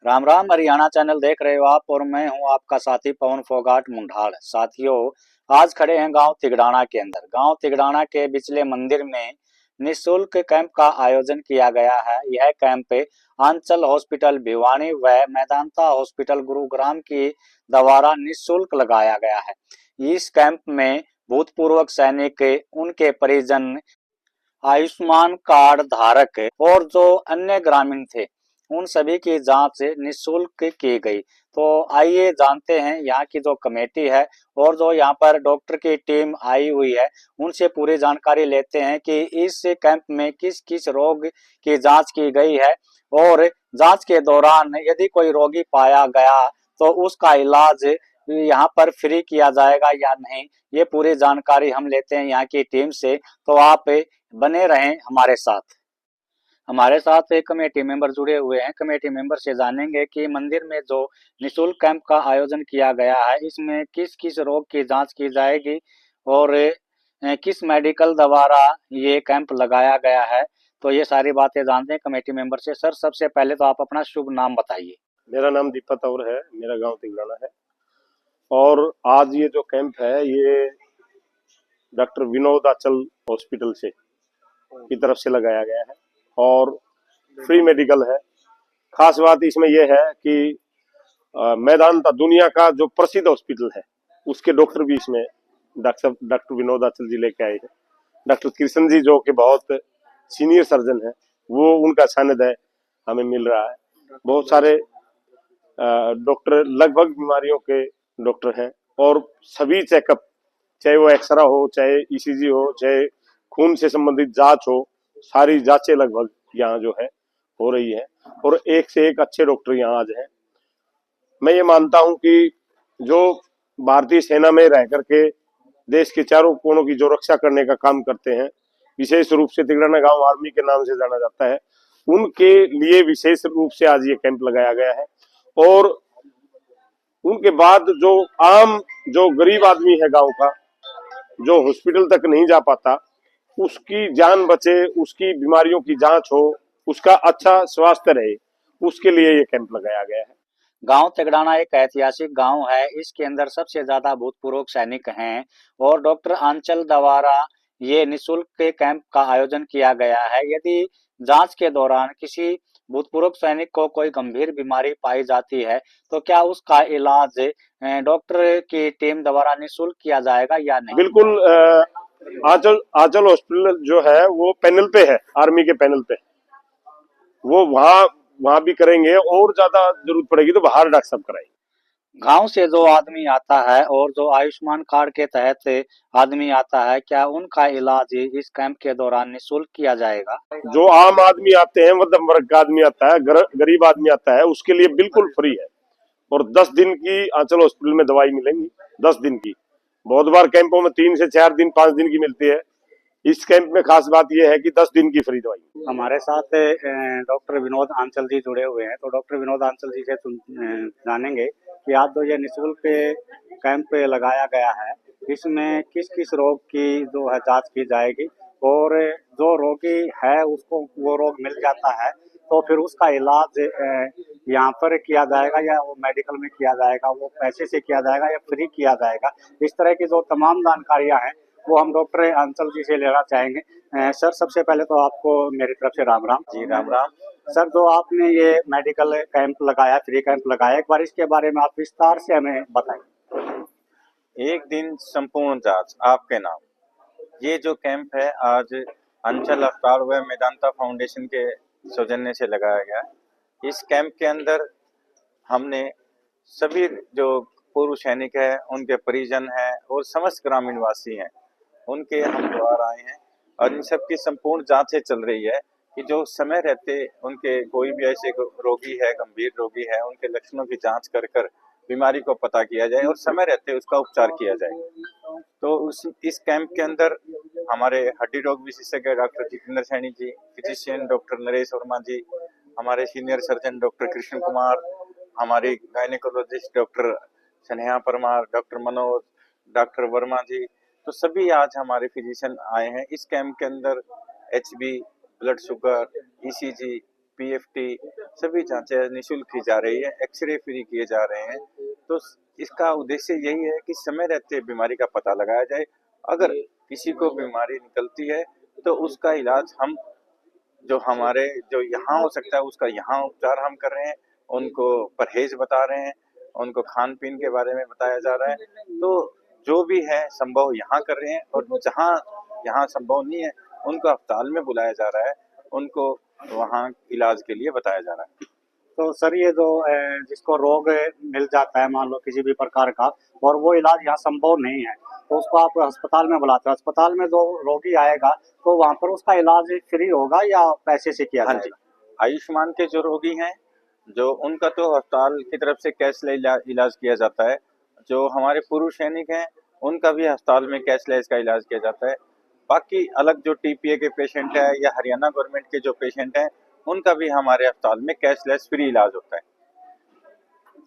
Ram Ram, Haryana channel देख रहे हो आप। और मैं हूं आपका साथी पवन फोगाट मुंडाल। साथियों, आज खड़े हैं गांव तिगड़ाना के अंदर। गांव तिगड़ाना के बिचले मंदिर में निशुल्क कैंप का आयोजन किया गया है। यह कैंप आंचल हॉस्पिटल भिवानी व मैदांता हॉस्पिटल गुरुग्राम की द्वारा निशुल्क लगाया गया है। इस कैंप में भूतपूर्व सैनिक, उनके परिजन, आयुष्मान कार्ड धारक और जो अन्य ग्रामीण थे, उन सभी की जांच निशुल्क की गई। तो आइए जानते हैं यहाँ की जो कमेटी है और जो यहाँ पर डॉक्टर की टीम आई हुई है, उनसे पूरी जानकारी लेते हैं कि इस कैंप में किस किस रोग की जांच की गई है और जांच के दौरान यदि कोई रोगी पाया गया तो उसका इलाज यहाँ पर फ्री किया जाएगा या नहीं। ये पूरी जानकारी हम लेते हैं यहाँ की टीम से। तो आप बने रहें हमारे साथ। हमारे साथ एक कमेटी मेंबर जुड़े हुए हैं। कमेटी मेंबर से जानेंगे कि मंदिर में जो निशुल्क कैंप का आयोजन किया गया है, इसमें किस किस रोग की जांच की जाएगी और किस मेडिकल द्वारा ये कैंप लगाया गया है। तो ये सारी बातें जानते हैं कमेटी मेंबर से। सर, सबसे पहले तो आप अपना शुभ नाम बताइए। मेरा नाम दीपक तौर है। मेरा गांव तिगड़ाना है। और आज ये जो कैंप है ये डॉक्टर विनोद आंचल हॉस्पिटल से की तरफ से लगाया गया है और फ्री मेडिकल है। खास बात इसमें यह है कि मैदांता दुनिया का जो प्रसिद्ध हॉस्पिटल है उसके डॉक्टर भी इसमें डॉक्टर विनोद आंचल जी लेके आए हैं। डॉक्टर कृष्ण जी जो कि बहुत सीनियर सर्जन है, वो उनका सानिध्य हमें मिल रहा है। बहुत सारे डॉक्टर लगभग बीमारियों के डॉक्टर हैं और सभी चेकअप, चाहे वो एक्सरा हो, चाहे ईसीजी हो, चाहे खून से संबंधित जांच हो, सारी जांचें लगभग यहाँ जो है हो रही है और एक से एक अच्छे डॉक्टर यहाँ आज हैं। मैं ये मानता हूं कि जो भारतीय सेना में रह करके देश के चारों कोनों की जो रक्षा करने का काम करते हैं, विशेष रूप से तिगड़ाना गांव आर्मी के नाम से जाना जाता है, उनके लिए विशेष रूप से आज ये कैंप लगाया गया है। और उनके बाद जो आम जो गरीब आदमी है गांव का, जो हॉस्पिटल तक नहीं जा पाता, उसकी जान बचे, उसकी बीमारियों की जांच हो, उसका अच्छा स्वास्थ्य रहे, उसके लिए ये कैंप लगाया गया है। गांव तिगड़ाना एक ऐतिहासिक गांव है। इसके अंदर सबसे ज्यादा भूतपूर्व सैनिक हैं और डॉक्टर आंचल द्वारा ये निशुल्क कैंप का आयोजन किया गया है। यदि जांच के दौरान किसी भूतपूर्व सैनिक को कोई गंभीर बीमारी पाई जाती है तो क्या उसका इलाज डॉक्टर की टीम द्वारा निशुल्क किया जाएगा या नहीं? बिल्कुल। आंचल आंचल हॉस्पिटल जो है वो पैनल पे है, आर्मी के पैनल पे। वो वहाँ वहाँ भी करेंगे और ज्यादा जरूरत पड़ेगी तो बाहर डॉक्टर साहब कराएंगे। गांव से जो आदमी आता है और जो आयुष्मान कार्ड के तहत आदमी आता है, क्या उनका इलाज इस कैंप के दौरान निशुल्क किया जाएगा? जो आम आदमी आते हैं, मध्यम वर्ग का आदमी आता है, गरीब आदमी आता है, उसके लिए बिल्कुल फ्री है। और 10 दिन की आंचल हॉस्पिटल में दवाई मिलेंगी, 10 दिन की। बहुत बार कैंपों में 3 से 4 दिन, 5 दिन की मिलती है। इस कैंप में खास बात यह है कि 10 दिन की फ्री दवाई। हमारे साथ डॉक्टर विनोद आंचल जी जुड़े हुए हैं। तो डॉक्टर विनोद आंचल जी से जानेंगे कि आज जो ये निशुल्क कैंप लगाया गया है, इसमें किस किस रोग की जो है जांच की जाएगी और जो रोगी है उसको वो रोग मिल जाता है तो फिर उसका इलाज यहाँ पर किया जाएगा या वो मेडिकल में किया जाएगा, वो पैसे से किया जाएगा या फ्री किया जाएगा। इस तरह की जो तमाम जानकारियां हैं वो हम डॉक्टर आंचल जी से लेना चाहेंगे। सर, सबसे पहले तो आपको मेरी तरफ से राम राम। जी राम राम। सर, जो आपने ये मेडिकल कैंप लगाया, फ्री कैंप लगाया, एक बार इसके बारे में आप विस्तार से हमें बताएं। एक दिन संपूर्ण जांच आपके नाम, ये जो कैंप है आज अंचल अस्पताल व मेदांता फाउंडेशन के सौजन्य से लगाया गया। इस कैंप के अंदर हमने सभी जो पूर्व सैनिक है, उनके परिजन हैं और समस्त ग्रामीण वासी हैं, उनके हम द्वार आए हैं और इन सब की संपूर्ण जांचें चल रही है कि जो समय रहते उनके कोई भी ऐसे रोगी है, गंभीर रोगी है, उनके लक्षणों की जांच कर कर बीमारी को पता किया जाए और समय रहते उसका उपचार किया जाए। तो इस कैंप के अंदर हमारे हड्डी रोग विशेषज्ञ doctor Jitendra Saini ji, physician doctor Naresh Verma ji, हमारे senior surgeon doctor Krishna Kumar, हमारी gynaecologist doctor Sneha Parmar, doctor Manoj, doctor Verma ji, तो सभी आज हमारे फिजिशियन आए हैं। इस कैंप के अंदर HB, blood sugar, ECG, PFT सभी जांचें निःशुल्क की जा रही है, एक्सरे फ्री किए जा रहे हैं। तो इसका उद्देश्य यही है कि समय रहते बीमारी का पता लगाया जाए। अगर किसी को बीमारी निकलती है तो उसका इलाज हम जो यहाँ हो सकता है उसका यहाँ उपचार हम कर रहे हैं, उनको परहेज बता रहे हैं, उनको खान पीन के बारे में बताया जा रहा है। तो जो भी है संभव यहाँ कर रहे हैं, और जहाँ यहाँ संभव नहीं है उनको अस्पताल में बुलाया जा रहा है, उनको वहाँ इलाज के लिए बताया जा रहा है। तो सर ये जो जिसको रोग मिल जाता है मान लो किसी भी प्रकार का और वो इलाज यहाँ संभव नहीं है तो उसको आप अस्पताल में बुलाते हो, अस्पताल में जो रोगी आएगा तो वहाँ पर उसका इलाज फ्री होगा या पैसे से किया हाँ जी, जाएगा? आयुष्मान के जो रोगी हैं जो उनका तो अस्पताल की तरफ से कैशलेस इलाज किया जाता है। जो हमारे पूर्व सैनिक हैं उनका भी अस्पताल में कैशलेस का इलाज किया जाता है। बाकी अलग जो टीपीए के पेशेंट है या हरियाणा गवर्नमेंट के जो पेशेंट हैं उनका भी हमारे अस्पताल में कैशलेस फ्री इलाज होता है।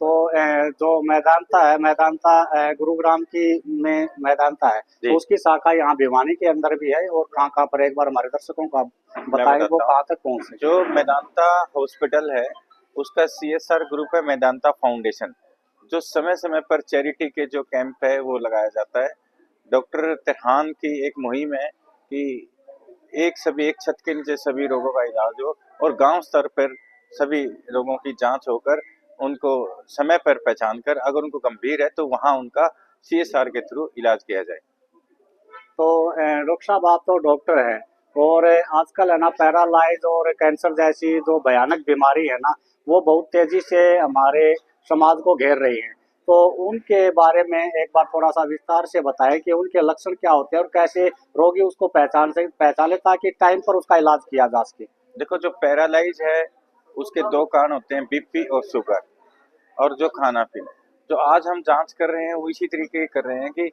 तो जो मैदानता गुरुग्राम की में मैदानता है तो उसकी शाखा यहाँ भिवानी के अंदर भी है और कहाँ पर एक बार हमारे दर्शकों को आप बताएं वो कहाँ तक पहुँच सके। जो मैदानता हॉस्पिटल है उसका सीएसआर ग्रुप है मैदानता फाउंडेशन, जो समय समय पर चैरिटी के जो कैंप है वो लगाया जाता है। डॉक्टर तिरहान की एक मुहिम है कि एक छत के नीचे सभी रोगों का इलाज हो और गांव स्तर पर सभी रोगों की जांच होकर उनको समय पर पहचान कर अगर उनको गंभीर है तो वहां उनका सीएसआर के थ्रू इलाज किया जाए। तो डॉक्टर साहब आप तो डॉक्टर हैं और आजकल है ना पैरालाइज और कैंसर जैसी जो भयानक बीमारी है ना वो बहुत तेजी से हमारे समाज को घेर रही है, तो उनके बारे में एक बार थोड़ा सा विस्तार से बताएं कि उनके लक्षण क्या होते हैं और कैसे रोगी उसको पहचाने ताकि टाइम पर उसका इलाज किया जा सके। देखो, जो पैरालाइज है उसके दो कारण होते हैं, बीपी और शुगर, और जो खाना पीना। जो आज हम जांच कर रहे हैं वो इसी तरीके कर रहे हैं कि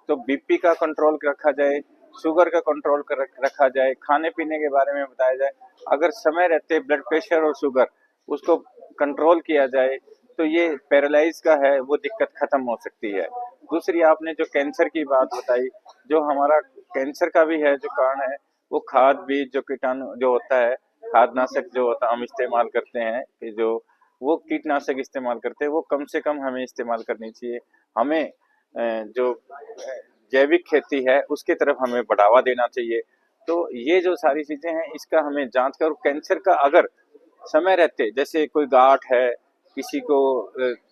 तो बीपी का कंट्रोल रखा जाए, शुगर का कंट्रोल रखा जाए, खाने पीने के बारे में बताया जाए। अगर समय रहते ब्लड प्रेशर और शुगर उसको कंट्रोल किया जाए तो ये पैरालाइज का है वो दिक्कत खत्म हो सकती है। दूसरी आपने जो कैंसर की बात बताई, जो हमारा कैंसर का भी है जो कारण है वो खाद बीज जो कीटाणु जो होता है, खादनाशक जो होता है हम इस्तेमाल करते हैं कि जो वो कीटनाशक इस्तेमाल करते हैं वो कम से कम हमें इस्तेमाल करनी चाहिए। हमें जो जैविक खेती है उसकी तरफ हमें बढ़ावा देना चाहिए। तो ये जो सारी चीजें हैं इसका हमें जांच कर, कैंसर का अगर समय रहते जैसे कोई गांठ है, किसी को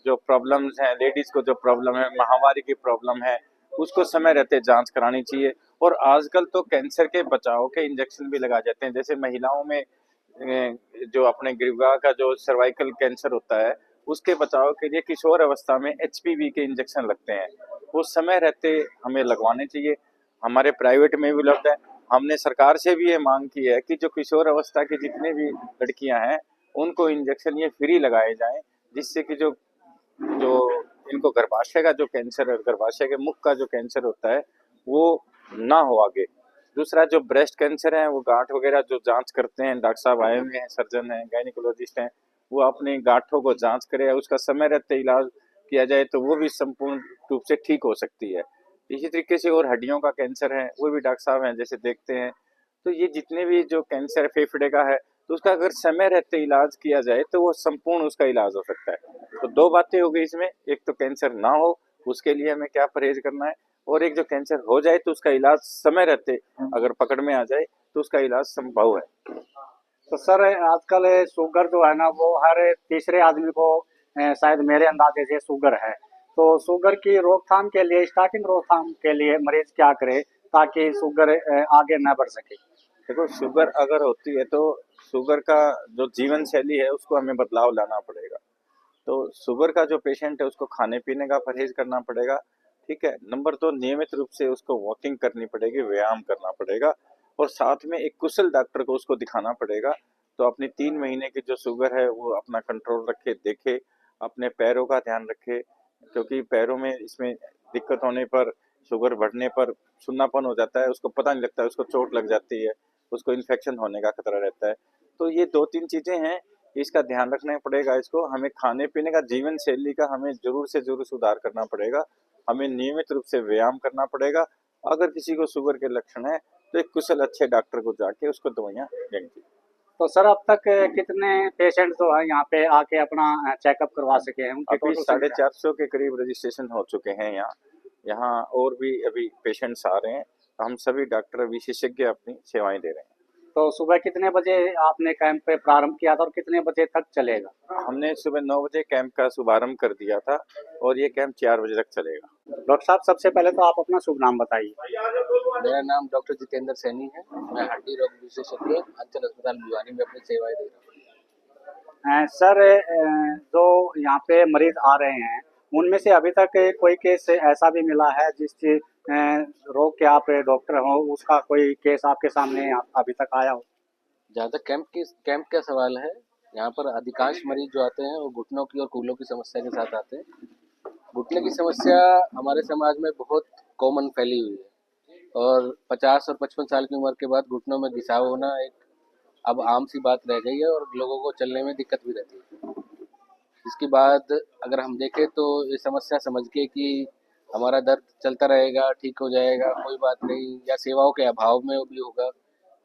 जो प्रॉब्लम्स हैं, लेडीज को जो प्रॉब्लम है, माहवारी की प्रॉब्लम है, उसको समय रहते जांच करानी चाहिए। और आजकल तो कैंसर के बचाव के इंजेक्शन भी लगाए जाते हैं। जैसे महिलाओं में जो अपने गिरवा का जो सर्वाइकल कैंसर होता है उसके बचाव के लिए किशोर अवस्था में एचपीवी के इंजेक्शन लगते हैं, वो समय रहते हमें लगवाने चाहिए। हमारे प्राइवेट में भी उपलब्ध है। हमने सरकार से भी ये मांग की है कि जो किशोर अवस्था की जितनी भी लड़कियां हैं उनको इंजेक्शन ये फ्री लगाए जाएं, जिससे कि जो जो इनको गर्भाशय का जो कैंसर है, गर्भाशय के मुख का जो कैंसर होता है वो ना हो आगे। दूसरा जो ब्रेस्ट कैंसर है वो गांठ वगैरह जो जांच करते हैं, डॉक्टर साहब आए हुए हैं, सर्जन हैं, गायनिकोलॉजिस्ट हैं, वो अपनी गांठों को जांच करे, उसका समय रहते इलाज किया जाए तो वो भी संपूर्ण रूप से ठीक हो सकती है। इसी तरीके से और हड्डियों का कैंसर है वो भी डॉक्टर साहब हैं जैसे देखते हैं। तो ये जितने भी जो कैंसर फेफड़े का है तो उसका अगर समय रहते इलाज किया जाए तो वो संपूर्ण उसका इलाज हो सकता है। तो दो बातें हो गई इसमें, एक तो कैंसर ना हो उसके लिए हमें क्या परहेज करना है, और एक जो कैंसर हो जाए तो उसका इलाज समय रहते अगर पकड़ में आ जाए तो उसका इलाज संभव है। तो सर आजकल शुगर जो है ना वो हर तीसरे आदमी को शायद मेरे अंदाजे से शुगर है, तो शुगर की रोकथाम के लिए स्टार्टिंग रोकथाम के लिए मरीज क्या करे ताकि शुगर आगे न बढ़ सके। देखो, शुगर अगर होती है तो शुगर का जो जीवन शैली है उसको हमें बदलाव लाना पड़ेगा। तो शुगर का जो पेशेंट है उसको खाने पीने का परहेज करना पड़ेगा, ठीक है। नंबर 2, नियमित रूप से उसको वॉकिंग करनी पड़ेगी, व्यायाम करना पड़ेगा, और साथ में एक कुशल डॉक्टर को उसको दिखाना पड़ेगा। तो अपनी 3 महीने की जो शुगर है वो अपना कंट्रोल रखे, देखे, अपने पैरों का ध्यान रखे, क्योंकि पैरों में इसमें दिक्कत होने पर, शुगर बढ़ने पर सुन्नापन हो जाता है, उसको पता नहीं लगता है, उसको चोट लग जाती है, उसको इन्फेक्शन होने का खतरा रहता है। तो ये 2-3 चीजें हैं, इसका ध्यान रखना पड़ेगा। इसको हमें खाने पीने का, जीवन शैली का हमें जरूर से जरूर सुधार करना पड़ेगा। हमें नियमित रूप से व्यायाम करना पड़ेगा। अगर किसी को शुगर के लक्षण है तो एक कुशल अच्छे डॉक्टर को जाके उसको दवाइयाँ देनी चाहिए। तो सर अब तक कितने पेशेंट जो है यहाँ पे आके अपना चेकअप करवा सके हैं, उनकी अभी टोटल संख्या? 450 के करीब रजिस्ट्रेशन हो चुके हैं यहाँ। यहाँ और भी अभी पेशेंट्स आ रहे हैं। हम सभी डॉक्टर विशेषज्ञ अपनी सेवाएं दे रहे हैं। तो सुबह कितने बजे आपने कैंप पे प्रारंभ किया था और कितने बजे तक चलेगा? हमने सुबह 9 बजे कैंप का शुभारंभ कर दिया था और ये कैंप 4 बजे तक चलेगा। डॉक्टर साहब सबसे पहले तो आप अपना शुभ नाम बताइए। मेरा नाम डॉक्टर जितेंद्र सैनी है। मैं हड्डी रोग विशेषज्ञ अंचल अस्पताल भिवानी में अपनी सेवाएं दे रहा हूँ। सर जो यहाँ पे मरीज आ रहे हैं उनमें से अभी तक कोई केस ऐसा भी मिला है जिस रोग के आप डॉक्टर हो, उसका कोई केस आपके सामने अभी तक आया हो? जहाँ तक कैंप का सवाल है, यहाँ पर अधिकांश मरीज जो आते हैं वो घुटनों की और कूल्हों की समस्या के साथ आते हैं। घुटने की समस्या हमारे समाज में बहुत कॉमन फैली हुई है और 50 और 55 साल की उम्र के बाद घुटनों में घिसाव होना एक अब आम सी बात रह गई है और लोगों को चलने में दिक्कत भी रहती है। इसके बाद अगर हम देखें तो ये समस्या समझ के कि हमारा दर्द चलता रहेगा, ठीक हो जाएगा, कोई बात नहीं, या सेवाओं के अभाव में भी होगा,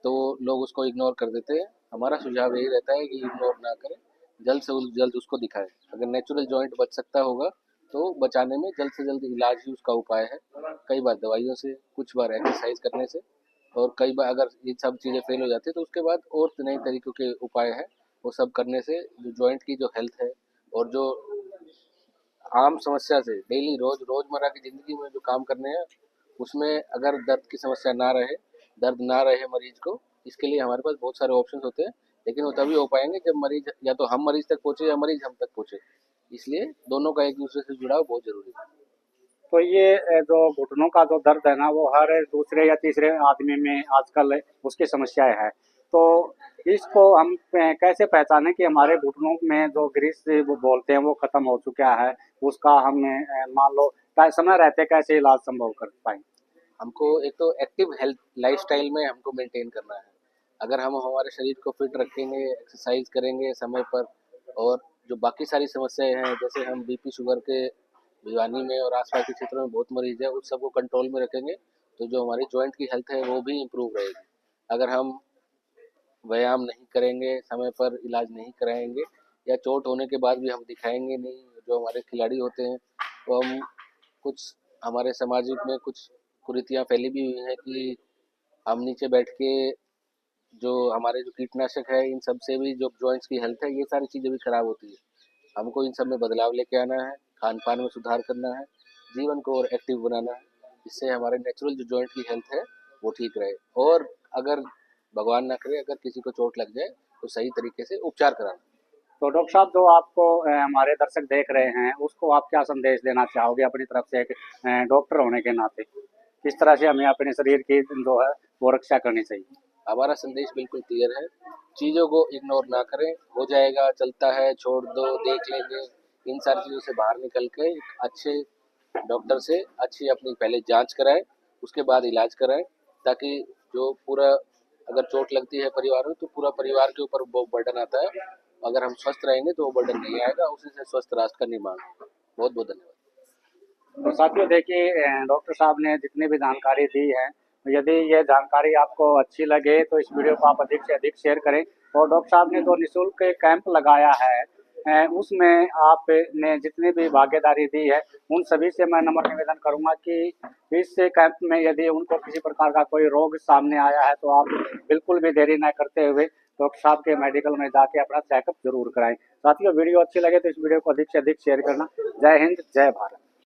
तो लोग उसको इग्नोर कर देते हैं। हमारा सुझाव यही रहता है कि इग्नोर ना करें, जल्द से जल्द उसको दिखाएं। अगर नेचुरल जॉइंट बच सकता होगा तो बचाने में जल्द से जल्द इलाज ही उसका उपाय है। कई बार दवाइयों से, कुछ बार एक्सरसाइज करने से, और कई बार अगर ये सब चीज़ें फेल हो जाती है तो उसके बाद और नए तरीक़ों के उपाय हैं, वो सब करने से जो जॉइंट की जो हेल्थ है और जो आम समस्या से डेली रोज़मर्रा की ज़िंदगी में जो काम करने हैं उसमें अगर दर्द की समस्या ना रहे, दर्द ना रहे मरीज को, इसके लिए हमारे पास बहुत सारे ऑप्शंस होते हैं। लेकिन वो तभी हो पाएंगे जब मरीज या तो हम मरीज तक पहुँचे या मरीज हम तक पहुँचे। इसलिए दोनों का एक दूसरे से जुड़ाव बहुत ज़रूरी है। तो ये जो घुटनों का जो दर्द है ना, वो हर दूसरे या तीसरे आदमी में आजकल उसकी समस्याएं है। तो इसको हम कैसे पहचानें कि हमारे घुटनों में जो ग्रीस वो बोलते हैं वो खत्म हो चुका है, उसका हम मान लो समय रहते कैसे इलाज संभव कर पाएंगे? हमको एक तो एक्टिव हेल्थ लाइफस्टाइल में हमको मेंटेन करना है। अगर हम हमारे शरीर को फिट रखेंगे, एक्सरसाइज करेंगे समय पर, और जो बाकी सारी समस्याएं हैं जैसे हम बीपी शुगर के भिवानी में और आसपास के क्षेत्रों में बहुत मरीज है, उस सबको कंट्रोल में रखेंगे तो जो हमारी जॉइंट की हेल्थ है वो भी इम्प्रूव रहेगी। अगर हम व्यायाम नहीं करेंगे, समय पर इलाज नहीं कराएंगे, या चोट होने के बाद भी हम दिखाएंगे नहीं, जो हमारे खिलाड़ी होते हैं, तो हम कुछ हमारे सामाजिक में कुछ कुरीतियाँ फैली भी हुई हैं कि हम नीचे बैठ के जो हमारे जो कीटनाशक है इन सब से भी जो जॉइंट्स की हेल्थ है ये सारी चीज़ें भी खराब होती है। हमको इन सब में बदलाव लेके आना है, खान पान में सुधार करना है, जीवन को और एक्टिव बनाना है, जिससे हमारे नेचुरल जो जॉइंट की हेल्थ है वो ठीक रहे। और अगर भगवान ना करे अगर किसी को चोट लग जाए तो सही तरीके से उपचार कराना। तो डॉक्टर साहब जो आपको हमारे दर्शक देख रहे हैं उसको आप क्या संदेश देना चाहोगे अपनी तरफ से एक डॉक्टर होने के नाते? किस तरह से हमें अपने शरीर की जो है वो रक्षा करनी चाहिए? हमारा संदेश बिल्कुल क्लियर है, चीज़ों को इग्नोर ना करें, हो जाएगा, चलता है, छोड़ दो, देख लेंगे, इन सारी चीज़ों से बाहर निकल के एक अच्छे डॉक्टर से अच्छी अपनी पहले जांच कराएं, उसके बाद इलाज कराएं, ताकि जो पूरा अगर चोट लगती है परिवार में तो पूरा परिवार के ऊपर वो बर्डन आता है। अगर हम स्वस्थ रहेंगे तो वो बर्डन नहीं आएगा, उसी से स्वस्थ राष्ट्र का निर्माण होगा। बहुत बहुत धन्यवाद। तो साथियों देखिए डॉक्टर साहब ने जितनी भी जानकारी दी है, यदि ये जानकारी आपको अच्छी लगे तो इस वीडियो को आप अधिक से अधिक शेयर करें। और डॉक्टर साहब ने जो निःशुल्क कैंप लगाया है उसमें आपने जितनी भी भागीदारी दी है उन सभी से मैं नम्र निवेदन करूंगा कि इस कैंप में यदि उनको किसी प्रकार का कोई रोग सामने आया है तो आप बिल्कुल भी देरी न करते हुए डॉक्टर साहब के मेडिकल में जाके अपना चेकअप जरूर कराएं। साथियों वीडियो अच्छी लगे तो इस वीडियो को अधिक से अधिक शेयर करना। जय हिंद, जय भारत।